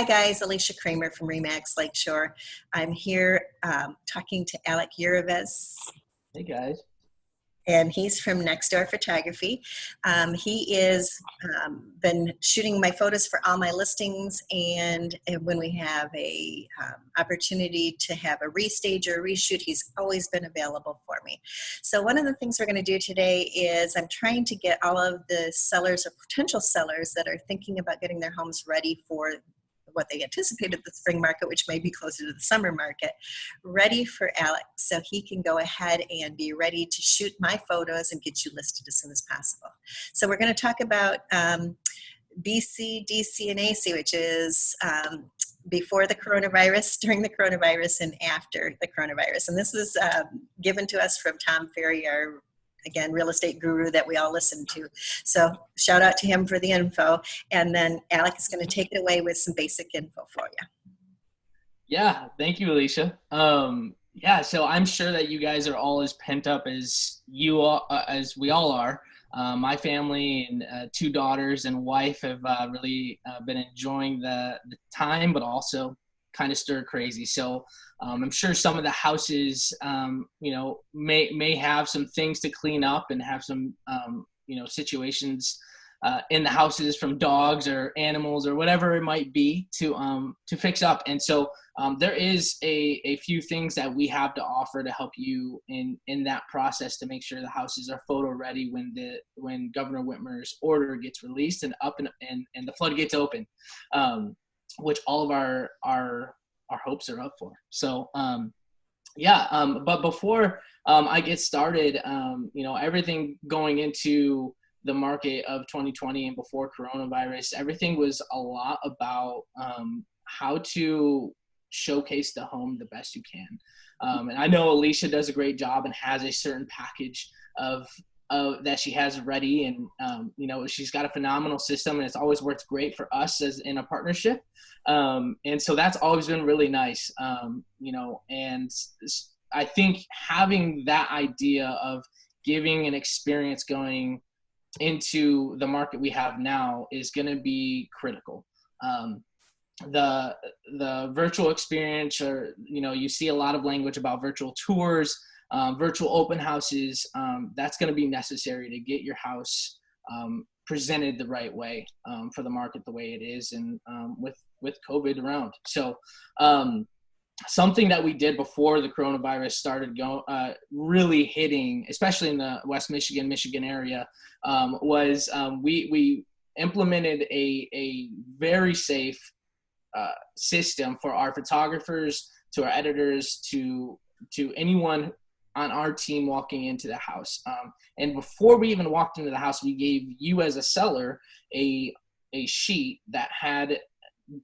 Hi guys, Alicia Kramer from =Remax Lakeshore. I'm here talking to Alec Urivez. Hey guys. And he's from Nextdoor Photography. He is been shooting my photos for all my listings, and when we have a opportunity to have a restage or a reshoot, he's always been available for me. So one of the things we're going to do today is I'm trying to get all of the sellers or potential sellers that are thinking about getting their homes ready for what they anticipated the spring market, which may be closer to the summer market, ready for Alec so he can go ahead and be ready to shoot my photos and get you listed as soon as possible. So we're going to talk about BC, DC, and AC, which is before the coronavirus, during the coronavirus, and after the coronavirus. And this was given to us from Tom Ferry, our again, real estate guru that we all listen to. So shout out to him for the info. And then Alec is going to take it away with some basic info for you. Yeah, thank you, Alicia. Yeah, so I'm sure that you guys are all as pent up as as we all are. My family and 2 daughters and wife have really been enjoying the time, but also kind of stir crazy. So I'm sure some of the houses, may have some things to clean up and have some, situations in the houses from dogs or animals or whatever it might be to fix up. And so there is a few things that we have to offer to help you in that process to make sure the houses are photo ready when Governor Whitmer's order gets released and up and the floodgates open. Which all of our hopes are up for. So, but before I get started, everything going into the market of 2020 and before coronavirus, everything was a lot about how to showcase the home the best you can. And I know Alicia does a great job and has a certain package of that she has ready, and she's got a phenomenal system, and it's always worked great for us as in a partnership, and so that's always been really nice, and I think having that idea of giving an experience going into the market we have now is going to be critical. The virtual experience, or you see a lot of language about virtual tours, virtual open houses, that's going to be necessary to get your house presented the right way for the market the way it is, and with COVID around. So something that we did before the coronavirus started really hitting, especially in the West Michigan area, was we implemented a very safe system for our photographers, to our editors, to anyone on our team walking into the house. And before we even walked into the house, we gave you as a seller a sheet that had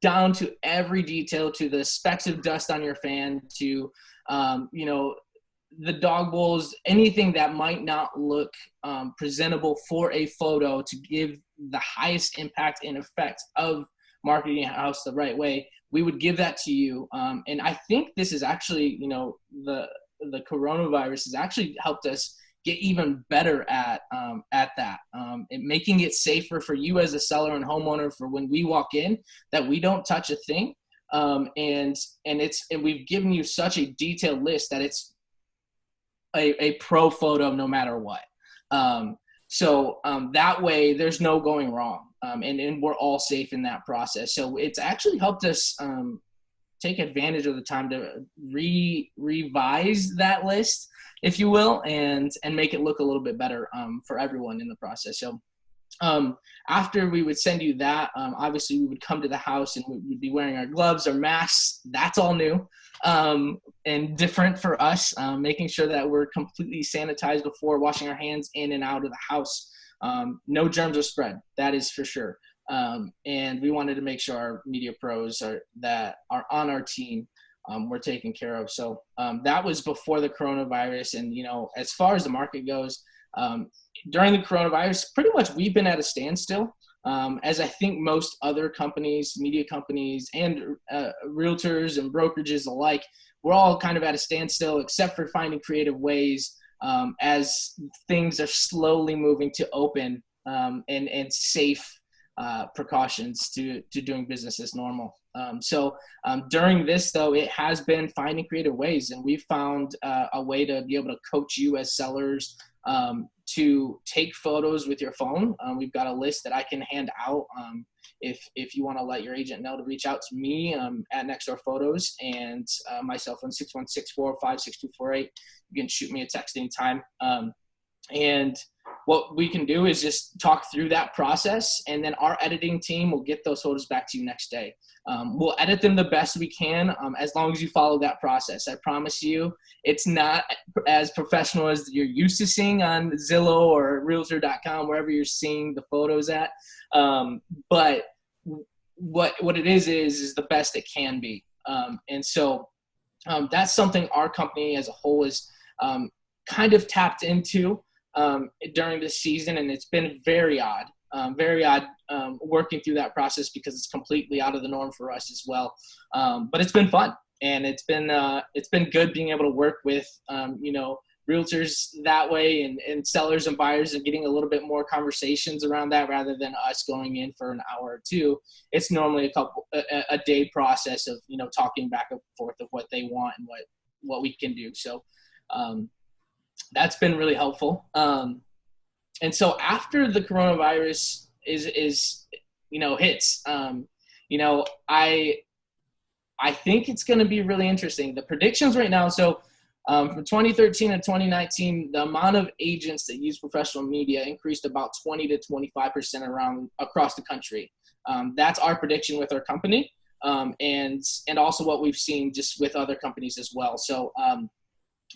down to every detail, to the specks of dust on your fan, to, the dog bowls, anything that might not look presentable for a photo, to give the highest impact and effect of marketing a house the right way. We would give that to you. And I think this is actually, the coronavirus has actually helped us get even better at that, and making it safer for you as a seller and homeowner for when we walk in, that we don't touch a thing. And we've given you such a detailed list that it's a pro photo no matter what. So that way there's no going wrong. And we're all safe in that process. So it's actually helped us take advantage of the time to revise that list, if you will, and make it look a little bit better for everyone in the process. So after we would send you that, obviously we would come to the house and we would be wearing our gloves, our masks. That's all new and different for us, making sure that we're completely sanitized before washing our hands in and out of the house. No germs are spread, that is for sure. And we wanted to make sure our media pros that are on our team were taken care of. So that was before the coronavirus. And, as far as the market goes, during the coronavirus, pretty much we've been at a standstill, as I think most other companies, media companies, and realtors and brokerages alike. We're all kind of at a standstill, except for finding creative ways as things are slowly moving to open and safe precautions to doing business as normal. During this, though, it has been finding creative ways, and we've found a way to be able to coach you as sellers to take photos with your phone. We've got a list that I can hand out if you want to let your agent know to reach out to me at Nextdoor Photos, and my cell phone 616-405-6248. You can shoot me a text anytime. And what we can do is just talk through that process, and then our editing team will get those photos back to you next day. We'll edit them the best we can as long as you follow that process. I promise you, it's not as professional as you're used to seeing on Zillow or Realtor.com, wherever you're seeing the photos at. But what it is the best it can be. And so that's something our company as a whole is kind of tapped into during this season, and it's been very odd working through that process because it's completely out of the norm for us as well. But it's been fun, and it's been good being able to work with realtors that way, and sellers and buyers, and getting a little bit more conversations around that rather than us going in for an hour or two. It's normally a day process of talking back and forth of what they want and what we can do. So that's been really helpful. And so after the coronavirus hits, I think it's going to be really interesting. The predictions right now, so from 2013 to 2019, the amount of agents that use professional media increased about 20 to 25% across the country. That's our prediction with our company, and also what we've seen just with other companies as well. So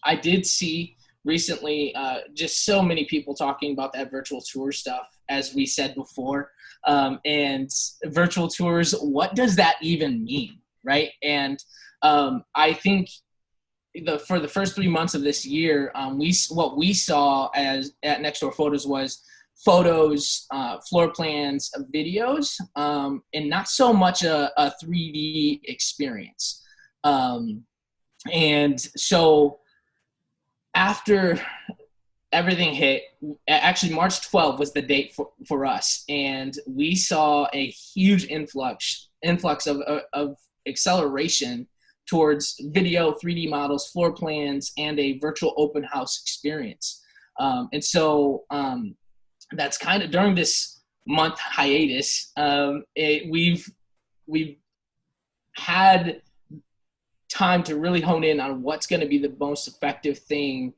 I did see recently just so many people talking about that virtual tour stuff, as we said before. And virtual tours, what does that even mean, right? And I think for the first 3 months of this year, what we saw at Nextdoor Photos was photos, floor plans, videos, and not so much a 3D experience. And so after everything hit, actually March 12th was the date for us, and we saw a huge influx of acceleration towards video, 3D models, floor plans, and a virtual open house experience. And so that's kind of during this month hiatus, we've had time to really hone in on what's going to be the most effective thing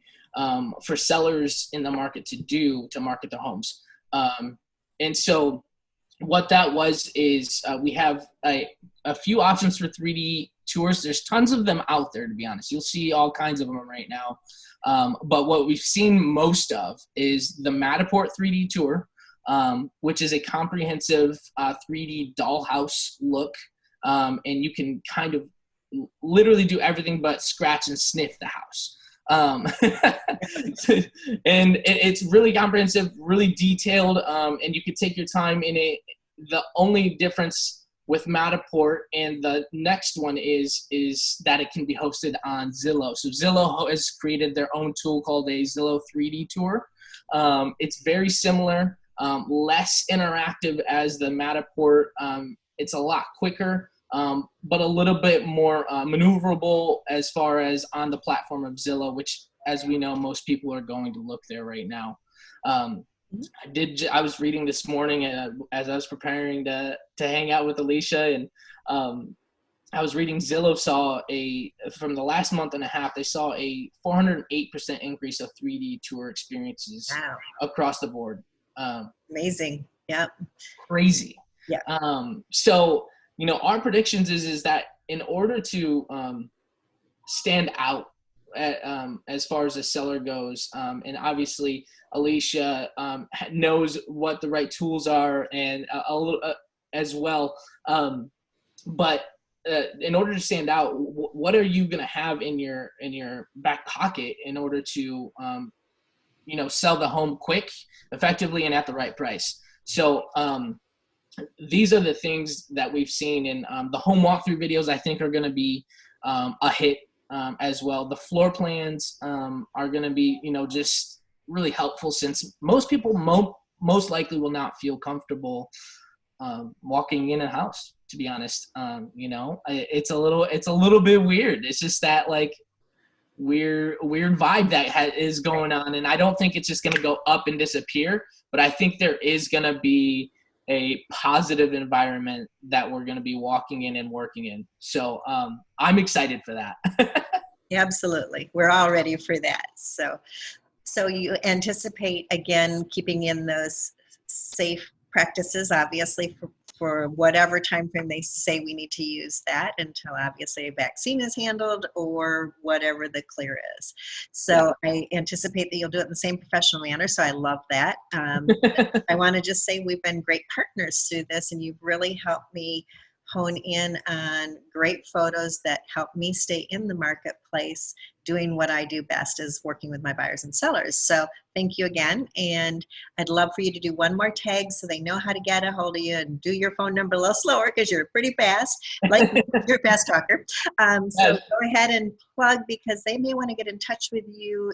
for sellers in the market to do to market their homes. And so what that was is we have a few options for 3D tours. There's tons of them out there, to be honest. You'll see all kinds of them right now. But what we've seen most of is the Matterport 3D tour, which is a comprehensive 3D dollhouse look. And you can kind of literally do everything but scratch and sniff the house. And it's really comprehensive, really detailed, and you can take your time in it. The only difference with Matterport and the next one is that it can be hosted on Zillow. So Zillow has created their own tool called a Zillow 3D tour. It's very similar, less interactive as the Matterport. It's a lot quicker, but a little bit more maneuverable as far as on the platform of Zillow, which, as we know, most people are going to look there right now. I was reading this morning as I was preparing to hang out with Alicia, and I was reading Zillow saw from the last month and a half, they saw a 408% increase of 3D tour experiences across the board. Amazing. Yeah. Crazy. Yeah. So, our predictions is that in order to stand out as far as the seller goes, and obviously Alicia knows what the right tools are, and a little as well. But in order to stand out, what are you going to have in your back pocket in order to sell the home quick, effectively, and at the right price? So these are the things that we've seen, and the home walkthrough videos I think are going to be a hit as well. The floor plans are going to be just really helpful, since most people most likely will not feel comfortable walking in a house, to be honest. You know, it's a little bit weird. It's just that like weird vibe that is going on. And I don't think it's just going to go up and disappear, but I think there is going to be a positive environment that we're going to be walking in and working in. So I'm excited for that. Absolutely. We're all ready for that. So you anticipate, again, keeping in those safe practices, obviously, for whatever time frame they say we need to use that until obviously a vaccine is handled or whatever the clear is. So yeah. I anticipate that you'll do it in the same professional manner. So I love that. I want to just say we've been great partners through this, and you've really helped me hone in on great photos that help me stay in the marketplace doing what I do best, is working with my buyers and sellers. So thank you again. And I'd love for you to do one more tag so they know how to get a hold of you, and do your phone number a little slower because you're pretty fast, like you're a fast talker. So go ahead and plug, because they may want to get in touch with you.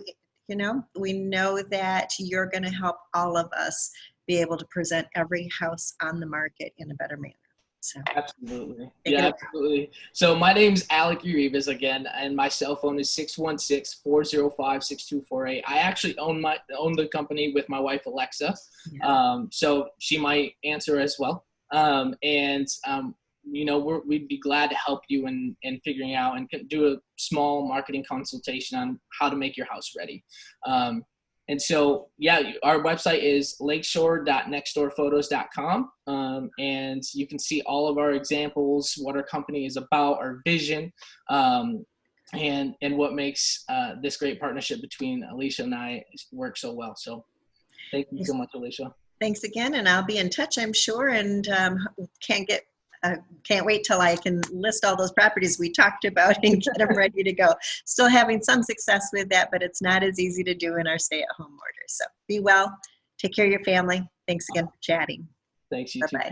You know, we know that you're going to help all of us be able to present every house on the market in a better manner. So, absolutely. Yeah, absolutely. So my name's Alec Urivez again, and my cell phone is 616-405-6248. I actually own the company with my wife, Alexa. Yeah. So she might answer as well. You know, we'd be glad to help you in figuring out and do a small marketing consultation on how to make your house ready. And so, yeah, our website is lakeshore.nextdoorphotos.com. And you can see all of our examples, what our company is about, our vision, and what makes this great partnership between Alicia and I work so well. So thank you so much, Alicia. Thanks again. And I'll be in touch, I'm sure. And can't wait till I can list all those properties we talked about and get them ready to go. Still having some success with that, but it's not as easy to do in our stay-at-home order. So be well. Take care of your family. Thanks again for chatting. Thanks, you too. Bye-bye.